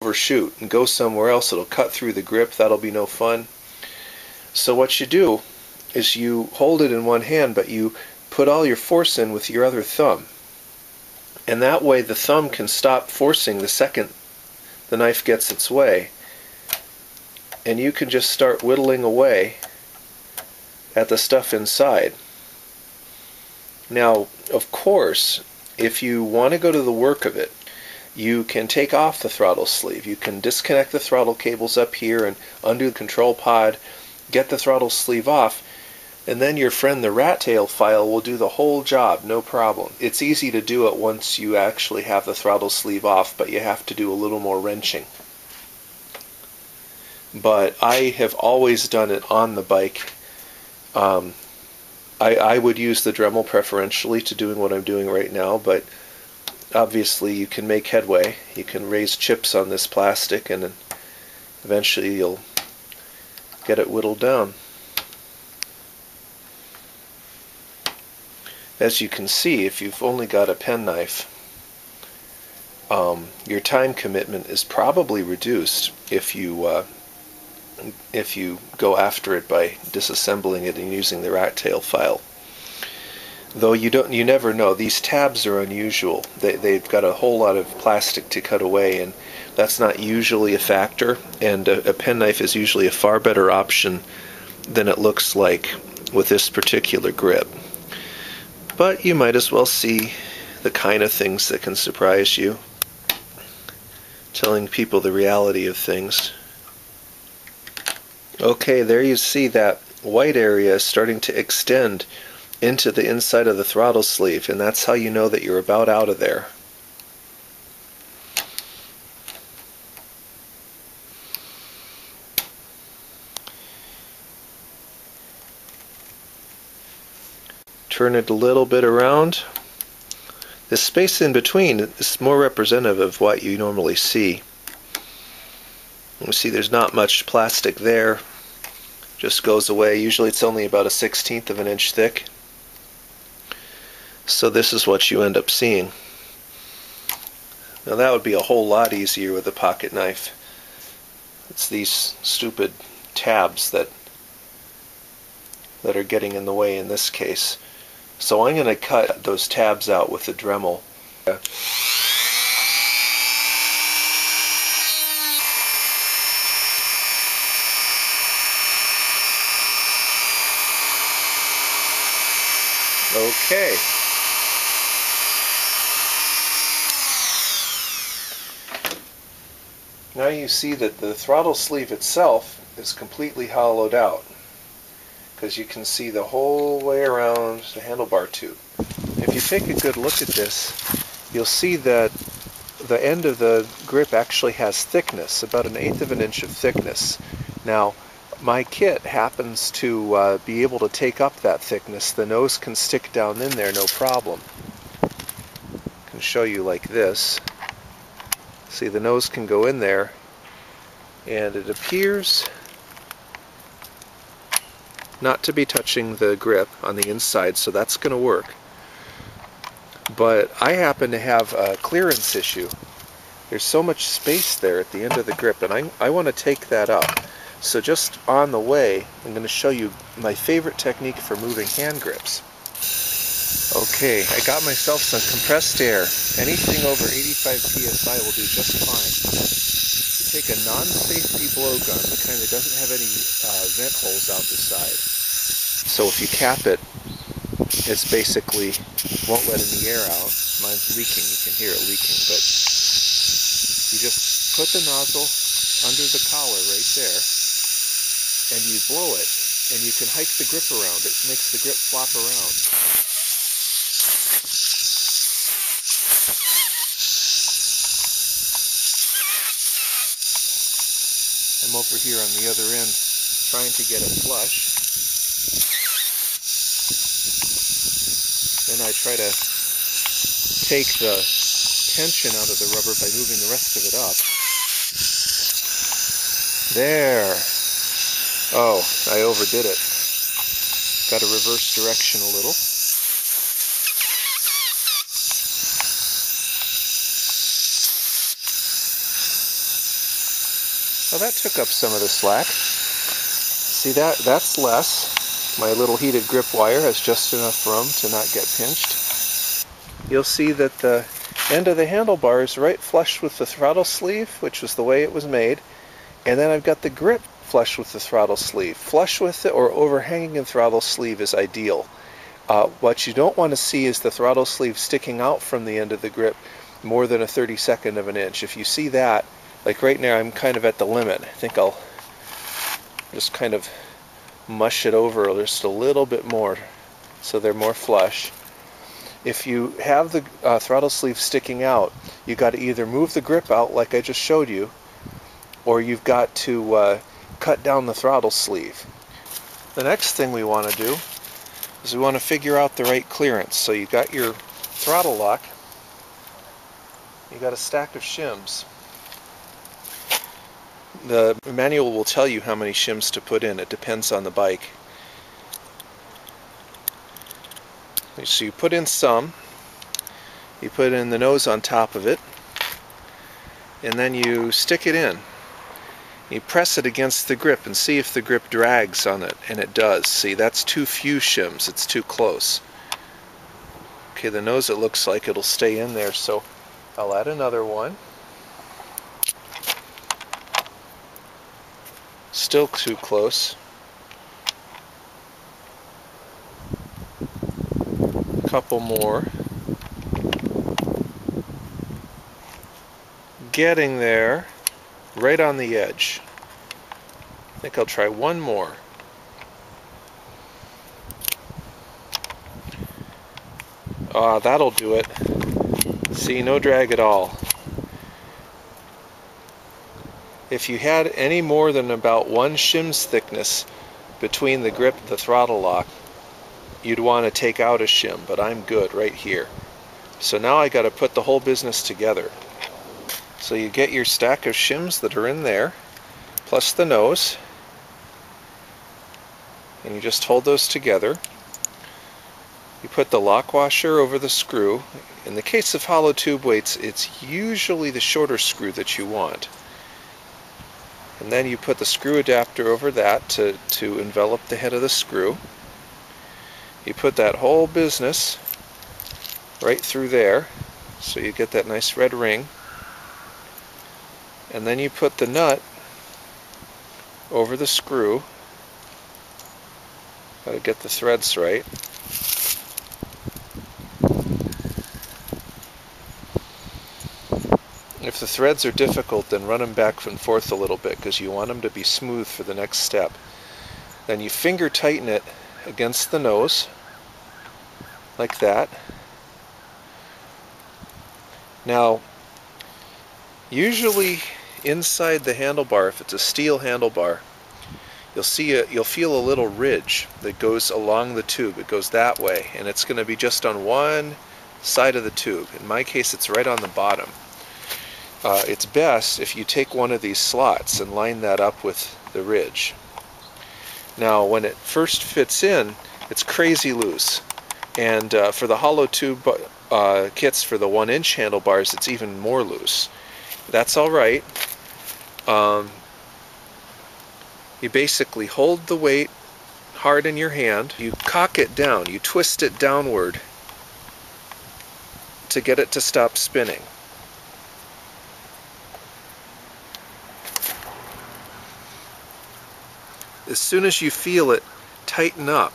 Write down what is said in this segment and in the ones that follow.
overshoot and go somewhere else. It'll cut through the grip. That'll be no fun. So what you do is you hold it in one hand, but you put all your force in with your other thumb. And that way the thumb can stop forcing the second the knife gets its way. And you can just start whittling away at the stuff inside. Now, of course, if you want to go to the work of it, you can take off the throttle sleeve. You can disconnect the throttle cables up here and undo the control pod, get the throttle sleeve off, and then your friend the rat tail file will do the whole job, no problem. It's easy to do it once you actually have the throttle sleeve off, but you have to do a little more wrenching. But I have always done it on the bike. I would use the Dremel preferentially to doing what I'm doing right now, but obviously you can make headway. You can raise chips on this plastic and eventually you'll get it whittled down. As you can see, if you've only got a penknife, your time commitment is probably reduced if you go after it by disassembling it and using the rat tail file. Though you never know. These tabs are unusual. They've got a whole lot of plastic to cut away, and that's not usually a factor, and a penknife is usually a far better option than it looks like with this particular grip. But you might as well see the kind of things that can surprise you, telling people the reality of things. Okay, there you see that white area starting to extend into the inside of the throttle sleeve, and that's how you know that you're about out of there. Turn it a little bit around. The space in between is more representative of what you normally see. You see there's not much plastic there. Just goes away. Usually it's only about 1/16 of an inch thick. So this is what you end up seeing. Now that would be a whole lot easier with a pocket knife. It's these stupid tabs that are getting in the way in this case. So I'm going to cut those tabs out with the Dremel. Okay. Now you see that the throttle sleeve itself is completely hollowed out, because you can see the whole way around the handlebar tube. If you take a good look at this, you'll see that the end of the grip actually has thickness, about 1/8 of an inch of thickness. Now, my kit happens to be able to take up that thickness. The nose can stick down in there, no problem. I can show you like this. See, the nose can go in there, and it appears not to be touching the grip on the inside, so that's going to work. But I happen to have a clearance issue. There's so much space there at the end of the grip, and I want to take that up. So just on the way, I'm going to show you my favorite technique for moving hand grips. Okay, I got myself some compressed air. Anything over 85 psi will do just fine. You take a non-safety blowgun, the kind that doesn't have any vent holes out the side. So if you cap it, it's basically won't let any air out. Mine's leaking, you can hear it leaking, but you just put the nozzle under the collar right there, and you blow it, and you can hike the grip around. It makes the grip flop around. I'm over here on the other end trying to get it flush. Then I try to take the tension out of the rubber by moving the rest of it up. There. Oh, I overdid it. Got to reverse direction a little. Well, that took up some of the slack. See, that's less. My little heated grip wire has just enough room to not get pinched. You'll see that the end of the handlebar is right flush with the throttle sleeve, which was the way it was made. And then I've got the grip flush with the throttle sleeve. Flush with it or overhanging the throttle sleeve is ideal. What you don't want to see is the throttle sleeve sticking out from the end of the grip more than a 32nd of an inch. If you see that, like right now I'm kind of at the limit. I think I'll just kind of mush it over just a little bit more so they're more flush. If you have the throttle sleeve sticking out, you've got to either move the grip out like I just showed you, or you've got to cut down the throttle sleeve. The next thing we want to do is we want to figure out the right clearance. So you got your throttle lock, you got a stack of shims. The manual will tell you how many shims to put in. It depends on the bike. So you put in some, you put in the nose on top of it, and then you stick it in. You press it against the grip and see if the grip drags on it, and it does. See, that's too few shims, it's too close. Okay, the nose, it looks like it'll stay in there, so I'll add another one. Still too close. A couple more. Getting there, right on the edge. I think I'll try one more. That'll do it. See, no drag at all. If you had any more than about one shim's thickness between the grip and the throttle lock, you'd want to take out a shim, but I'm good right here. So now I got to put the whole business together. So you get your stack of shims that are in there, plus the nose, and you just hold those together. You put the lock washer over the screw. In the case of hollow tube weights, it's usually the shorter screw that you want. And then you put the screw adapter over that to envelop the head of the screw. You put that whole business right through there, so you get that nice red ring. And then you put the nut over the screw. Gotta get the threads right. If the threads are difficult, then run them back and forth a little bit because you want them to be smooth for the next step. Then you finger tighten it against the nose, like that. Now, usually inside the handlebar, if it's a steel handlebar, you'll feel a little ridge that goes along the tube. It goes that way, and it's going to be just on one side of the tube. In my case, it's right on the bottom. It's best if you take one of these slots and line that up with the ridge. Now, when it first fits in, it's crazy loose, and for the hollow tube kits for the 1-inch handlebars, it's even more loose. That's all right. You basically hold the weight hard in your hand, you cock it down, you twist it downward to get it to stop spinning. As soon as you feel it tighten up,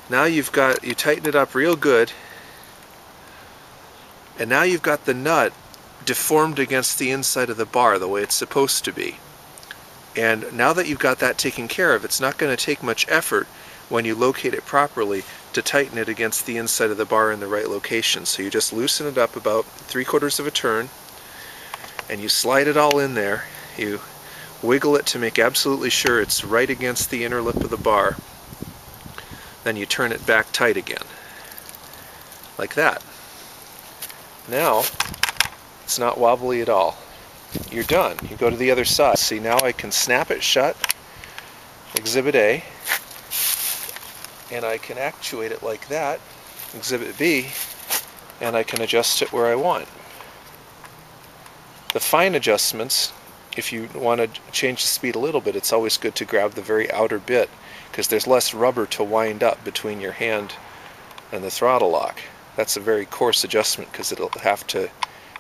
now you tighten it up real good, and now you've got the nut deformed against the inside of the bar the way it's supposed to be. And now that you've got that taken care of, it's not going to take much effort when you locate it properly to tighten it against the inside of the bar in the right location. So you just loosen it up about 3/4 of a turn, and you slide it all in there. You wiggle it to make absolutely sure it's right against the inner lip of the bar. Then you turn it back tight again, like that. Now, it's not wobbly at all. You're done. You go to the other side. See, now I can snap it shut, Exhibit A, and I can actuate it like that, Exhibit B, and I can adjust it where I want. The fine adjustments if you want to change the speed a little bit, it's always good to grab the very outer bit, because there's less rubber to wind up between your hand and the throttle lock. That's a very coarse adjustment because it'll have to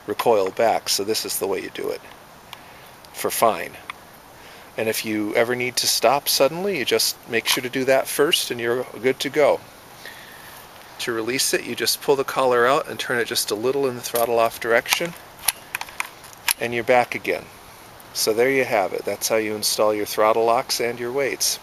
recoil back, so this is the way you do it for fine. And if you ever need to stop suddenly, you just make sure to do that first and you're good to go. To release it, you just pull the collar out and turn it just a little in the throttle off direction, and you're back again. So there you have it. That's how you install your throttle locks and your weights.